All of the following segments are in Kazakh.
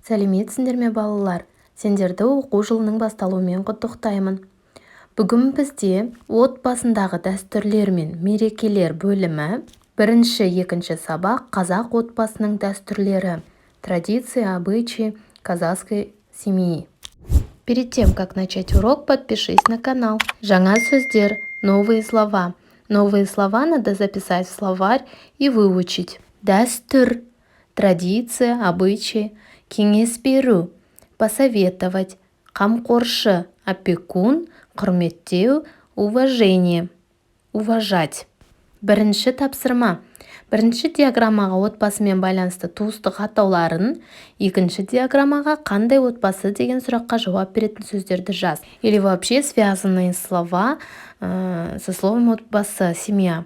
Сәлеметсіңдер ме балалар? Сендерді оқу жылының басталуымен құттықтаймын. Бүгін бізде отбасындағы дәстүрлер мен мерекелер бөлімі бірінші, екінші сабақ қазақ отбасының дәстүрлері. Традиции, обычаи казахской семьи. Перед тем, как начать урок, подпишись на канал. Жаңа сөздер, новые слова. Новые слова надо записать в словарь и выучить. Дәстүр, традиция, обычай. Кеңес беру, посоветовать. Қамқоршы, опекун, құрметтеу, уважение. Уважать. Бірінші тапсырма. Бірінші диаграммаға отбасымен байланысты туыстық атауларын, екінші диаграммаға қандай отбасы деген сұраққа жауап беретін сөздерді жаз. Или вообще связанные слова со словом отбасы, семья.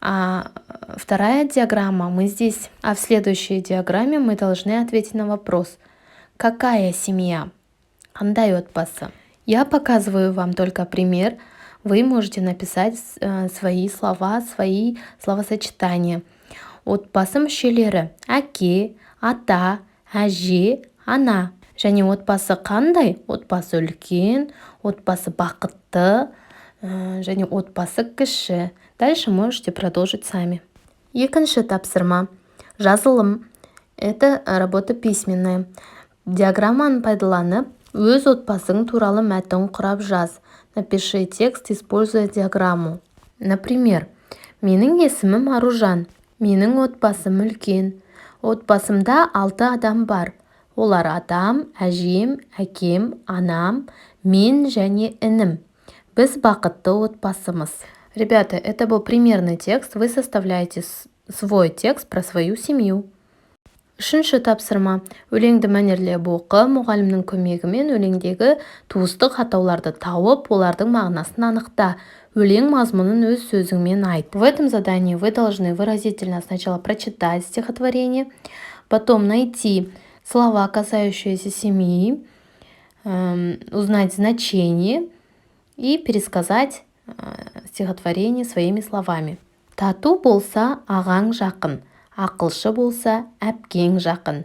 А вторая диаграмма а в следующей диаграмме мы должны ответить на вопрос: какая семья? Қандай отбасы? Я показываю вам только пример. Вы можете написать свои слова, свои словосочетания. Отбасы мүшелері: әке, ата, әже, ана. Және отбасы қандай? Отбасы үлкен, отбасы бақытты, және отбасы кіші. Дальше можете продолжить сами. Екінші тапсырма. Жазылым. Это работа письменная. Диаграмманы пайдаланып, өз отбасың туралы мәтін құрап жаз. Напиши текст, используя диаграмму. Например, менің есімім Аружан. Менің отбасым үлкен. Отбасымда 6 адам бар. Олар атам, әжем, әкем, анам, мен және інім. Біз бақытты отбасымыз. Ребята, это был примерный текст. Вы составляете свой текст про свою семью. Үшінші тапсырма. Өлеңді мәнерлеп оқы, мұғалімнің көмегімен өлеңдегі туыстық атауларды тауып, олардың мағынасын анықта. Өлең мазмұнын өз сөзіңмен айт. В этом задании вы должны выразительно сначала прочитать стихотворение, потом найти слова, касающиеся семьи, узнать значение и пересказать стихотворение своими словами. Тату болса ағаң жақын, ақылшы болса әпкең жақын,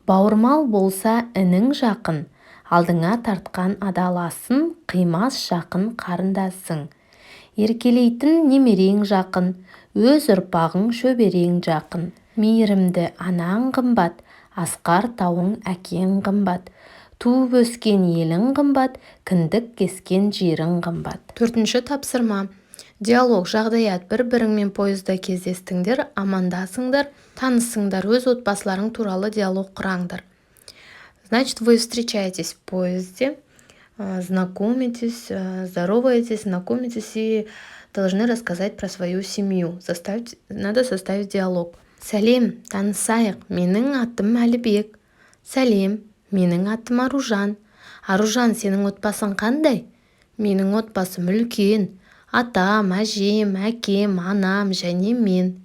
бауырмал болса інің жақын, алдыңа тартқан адаласын, қимас жақын қарындасың. Еркелейтін немерең жақын, өз ұрпағың шөберең жақын. Мейірімді анаң қымбат, асқар тауың әкең қымбат. Туып өскен елің қымбат, кіндік кескен жерің қымбат. Төртінші тапсырма. Диалог, жағдаят. Бір-біріңмен пойызда кездестіңдер, амандасыңдар, танысыңдар, өз отбасыларың туралы диалог құраңдар. Значит, вы встречаетесь в поезде, знакомитесь, здороваетесь, знакомитесь и должны рассказать про свою семью. Надо составить диалог. Сәлем, танысайық, менің атым Әлібек. Сәлем, менің атым Аружан. Аружан, сенің отбасың қандай? Менің отбасым үлкен. Атам, әжем, әкем, анам және мен.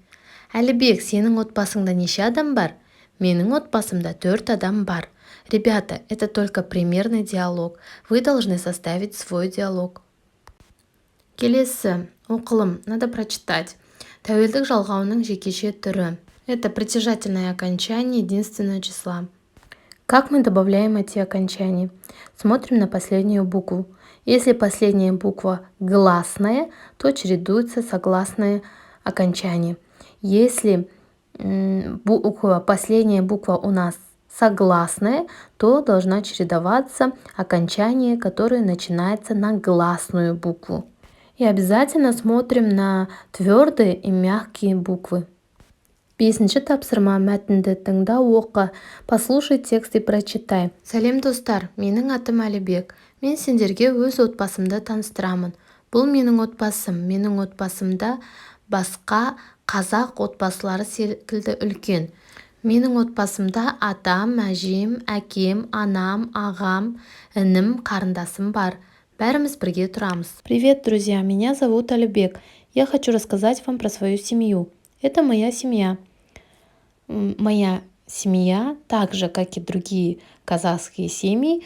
Әлібек, сенің отбасыңда неше адам бар? Менің отбасымда 4 адам бар. Ребята, это только примерный диалог. Вы должны составить свой диалог. Келесі, оқылым, надо прочитать. Тәуелдік жалғауының жекеше түрі. Это притяжательное окончание единственного числа. Как мы добавляем эти окончания? Смотрим на последнюю букву. Если последняя буква гласная, то чередуется согласное окончание. Если последняя буква у нас согласная, то должна чередоваться окончание, которое начинается на гласную букву. И обязательно смотрим на твердые и мягкие буквы. Бесінші тапсырма. Мәтінді тыңда, оқы. Послушай текст и прочитай. Сәлем достар, менің атым Әлібек. Мен сендерге өз отбасымды таныстырамын. Бұл менің отбасым. Менің отбасымда басқа қазақ отбасылары секілді үлкен. Менің отбасымда атам, әжем, әкем, анам, ағам, інім, қарындасым бар. Бәріміз бірге тұрамыз. Привет, друзья, меня зовут Әлібек. Я хочу рассказать вам про свою семью. Это моя семья. Моя семья, так же, как и другие казахские семьи,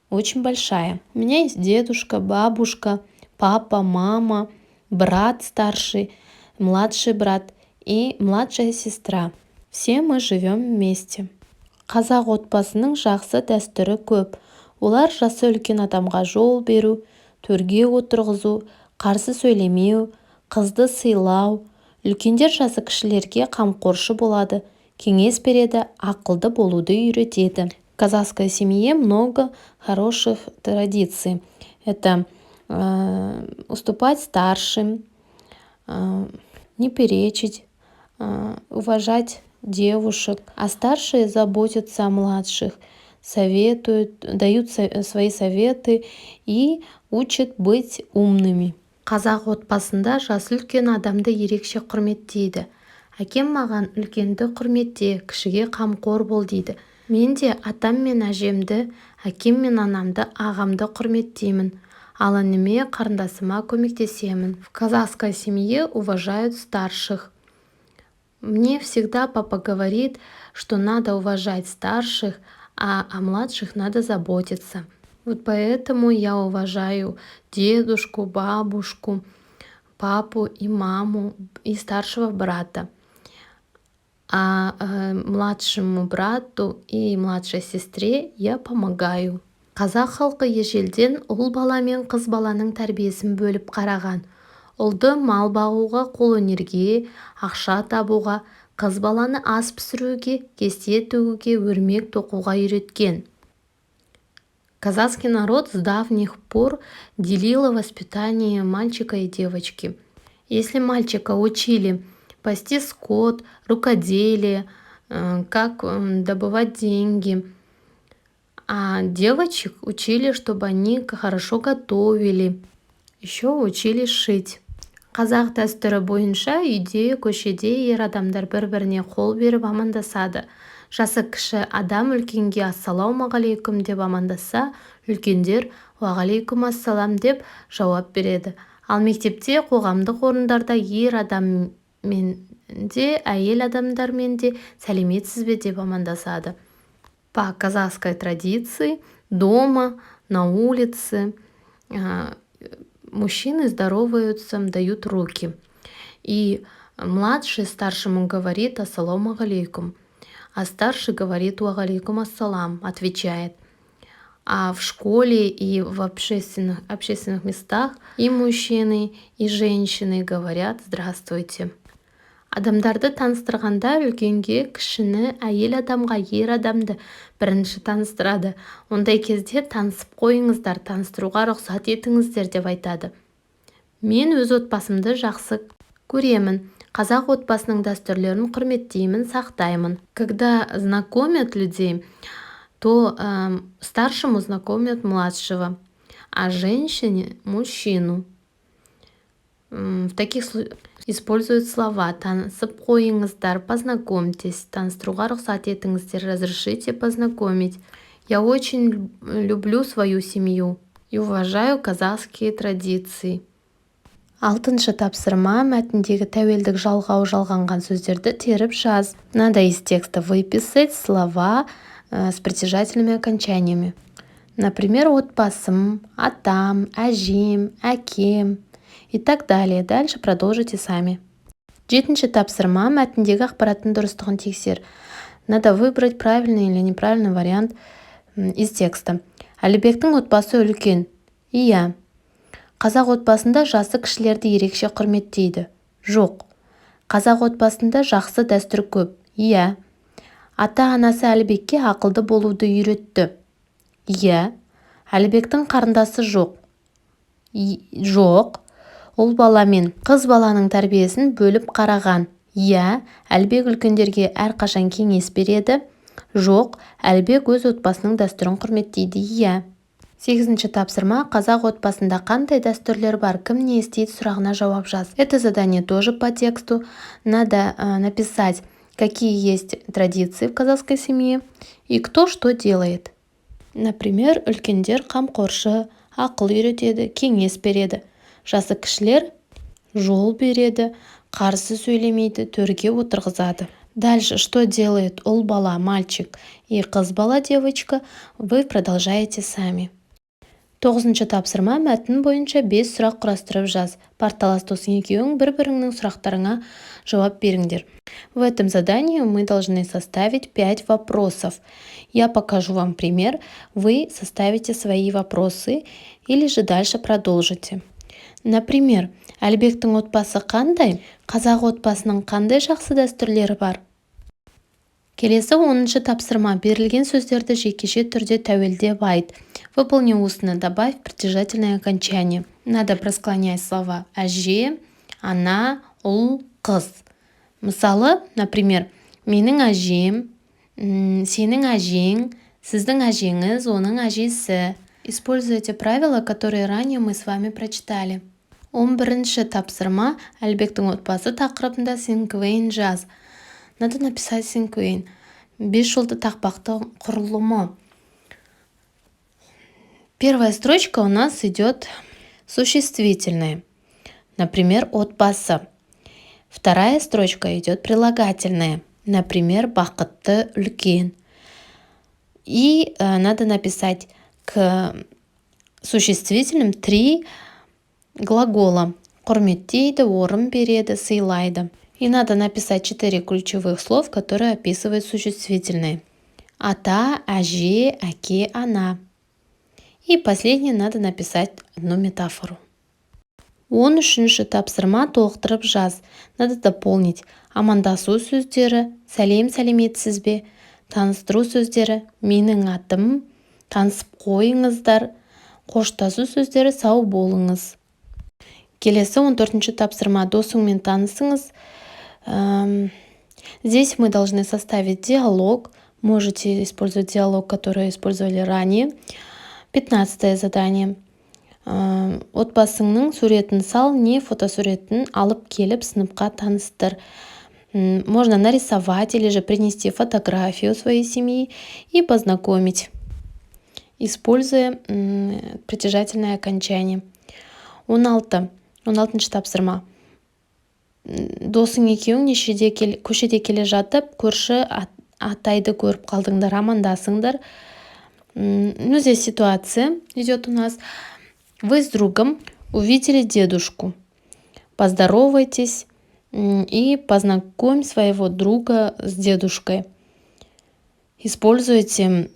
очень большая. У меня есть дедушка, бабушка, папа, мама, брат старший, младший брат и младшая сестра. Все мы живем вместе. Қазақ отбасының жақсы дәстүрі көп. Олар жасы үлкен адамға жол беру, төрге отырғызу, қарсы сөйлемеу, қызды сыйлау. Үлкендер жасы кішілерге қамқоршы болады, кеңес береді, ақылды болуды үйретеді. В казахской семье много хороших традиций. Это уступать старшим, не перечить, уважать девушек, а старшие заботятся о младших, советуют, дают свои советы и учат быть умными. Қазақ отбасында жасы үлкен адамды ерекше құрметтейді. Әкем маған үлкенді құрметте, кішіге қамқор бол дейді. Мен де атам мен әжемді, әкем мен анамды, ағамды құрметтеймін. Ал ініме, қарындасыма көмектесемін. В казахской семье уважают старших. Мне всегда папа говорит, что надо уважать старших, а о младших надо заботиться. Вот поэтому я уважаю дедушку, бабушку, папу и маму, и старшего брата. А младшему брату и младшей сестре я помогаю. Қазақ халқы ежелден ұл бала мен қыз баланың тәрбиесін бөліп қараған. Ұлды мал бағуға, қолөнерге, ақша табуға, қыз баланы ас пісіруге, кесте төгуге, өрмек тоқуға үйреткен. Казахский народ с давних пор делил воспитание мальчика и девочки. Если мальчика учили пасти скот, рукоделие, как добывать деньги, а девочек учили, чтобы они хорошо готовили, еще учили шить. Қазақ дәстүрі бойынша үйде, көшеде ер адамдар бір-біріне қол беріп амандасады. Жасы кіші адам үлкенге ассалаумағалейкум деп амандаса, үлкендер уағалейкум ассалам деп жауап береді. Ал мектепте, қоғамдық орындарда ер адаммен де, әйел адамдармен де сәлеметсіз бе деп амандасады. По казахской традиции дома, на улице мужчины здороваются, дают руки. И младший старшему говорит ассаламу алейкум, а старший говорит уалейкум ассалам, отвечает. А в школе и в общественных местах и мужчины, и женщины говорят «здравствуйте». Адамдарды таныстырғанда үлкенге кішіні, әйел адамға ер адамды бірінші таныстырады. Ондай кезде танысып қойыңыздар, таныстыруға рұқсат етіңіздер деп айтады. Мен өз отбасымды жақсы көремін. Қазақ отбасының дәстүрлерін құрметтеймін, сақтаймын. Когда знакомят людей, то старшему знакомят младшего, а женщине – мужчину. В таких случаях используют слова «танысып қойыңыздар», «познакомьтесь», «таныстыруға рұқсат етіңіздер», «разрешите познакомить». Я очень люблю свою семью и уважаю казахские традиции. 6-шы тапсырма: мәтіндегі тәуелдік жалғау-жалғанған сөздерді теріп жаз. Надо из текста выписать слова с притяжательными окончаниями. Например, отбасым, атам, әжем, әкем и так далее. Дальше продолжите сами. 7-ші тапсырма: мәтіндегі ақпараттың дұрыстығын тексер. Надо выбрать правильный или неправильный вариант из текста. Әлібектің отбасы үлкен. Иә. Қазақ отбасында жасы кішілерді ерекше құрметтейді. Жоқ. Қазақ отбасында жақсы дәстүр көп. Иә. Ата-анасы Әлібекке ақылды болуды үйретті. Иә. Әлібектің қарындасы жоқ. Жоқ. Ұл бала мен қыз баланың тәрбиесін бөліп қараған. Иә. Әлібек үлкендерге әрқашан кеңес береді. Жоқ. Әлібек өз отбасының дәстүрін құрметтейді. Иә. 8-ші тапсырма: қазақ отбасында қандай дәстүрлер бар, кім не істейді сұрағына жауап жаз. Это задание тоже по тексту. Надо написать, какие есть традиции в казахской семье и кто что делает. Например, үлкендер қамқоршы, ақыл үйретеді, кеңес береді. Жасы кішілер жол береді, қарсы сөйлемейді, төрге отырғызады. Дальше, что делает ұл бала, мальчик, и қыз бала, девочка, вы продолжаете сами. 9-шы тапсырма мәтін бойынша 5 сұрақ құрастырып жаз. Парталас досың екеуің бір-біріңнің сұрақтарыңа жауап беріңдер. В этом задании мы должны составить 5 вопросов. Я покажу вам пример, вы составите свои вопросы или же дальше продолжите. Например, Әлбектің отбасы қандай? Қазақ отбасының қандай жақсы дәстүрлері бар? Келесі 10-шы тапсырма. Берілген сөздерді жекеше түрде тәуелдеп айт. Выполни устно, добавь притяжательное окончание. Надо просклонять слова әже, ана, ұл, қыз. Мысалы, например, менің әжем, сенің әжең, сіздің әжеңіз, оның әжесі. Используйте правила, которые ранее мы с вами прочитали. 11-ші тапсырма. Әлбектің отбасы тақырыбында синквейн жаз. Надо написать синквейн. 5 жолды тақпақтың құрылымы. Первая строчка у нас идет существительное. Например, отбасы. Вторая строчка идет прилагательное. Например, бақытты, үлкен. И надо написать к существительным 3 глагола. Құрметтейді, орын береді, сыйлайды. И надо написать 4 ключевых слов, которые описывают существительные. Ата, әже, әке, ана. И последнее надо написать одну метафору. 13-ші тапсырма толықтырып жаз. Надо дополнить амандасу сөздері, сәлем сәлеметсіз бе, таныстыру сөздері, менің атым, танысып қойыңыздар, қоштасу сөздері, сау болыңыз. Келесі 14-ші тапсырма досыңмен танысыңыз. Здесь мы должны составить диалог. Можете использовать диалог, который использовали ранее. 15-е задание. Отбасыңның суретін сал, не фотосуретін алып келіп сыныпқа таныстыр. Можно нарисовать или же принести фотографию своей семьи и познакомить, используя притяжательное окончание. 16-шы тапсырма. Досың екеуің көшеде келе жатып, көрші атайды көріп қалдыңдар, амандасыңдар. Ну, здесь ситуация идет у нас. Вы с другом увидели дедушку. Поздоровайтесь и познакомь своего друга с дедушкой. Используйте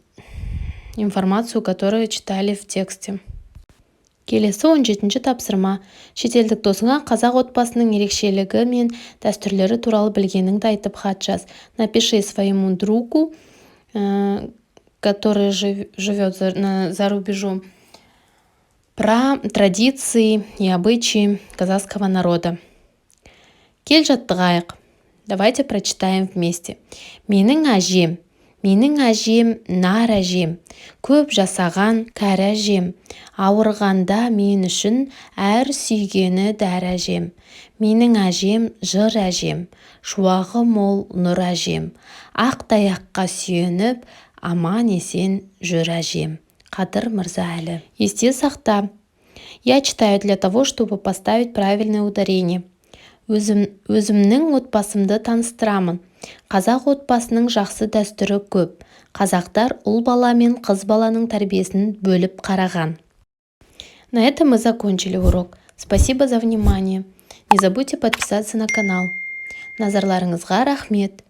информацию, которую читали в тексте. Келесі 17-ші тапсырма. Шетелдік досыңа қазақ отбасының ерекшелігі мен дәстүрлері туралы білгеніңді айтып хат жаз. Напиши своему другу, который живет за рубежом, про традиции и обычаи казахского народа. Кел жаттығайық. Давайте прочитаем вместе. Менің әжем нар әжем, көп жасаған кәрі әжем, ауырғанда мен үшін әр сүйгені дәр әжем. Менің әжем жыр әжем, шуағы мол нұр әжем, ақ таяққа сүйеніп, аман есен жүр әжем. Қадыр Мырзаәлі. Есте сақта. Я читаю для того, чтобы поставить правильное ударение. Өзімнің отбасымды таныстырамын. Қазақ отбасының жақсы дәстүрі көп. Қазақтар ұл бала мен қыз баланың тәрбиесін бөліп қараған. На этом мы закончили урок. Спасибо за внимание. Не забудьте подписаться на канал. Назарларыңызға рахмет.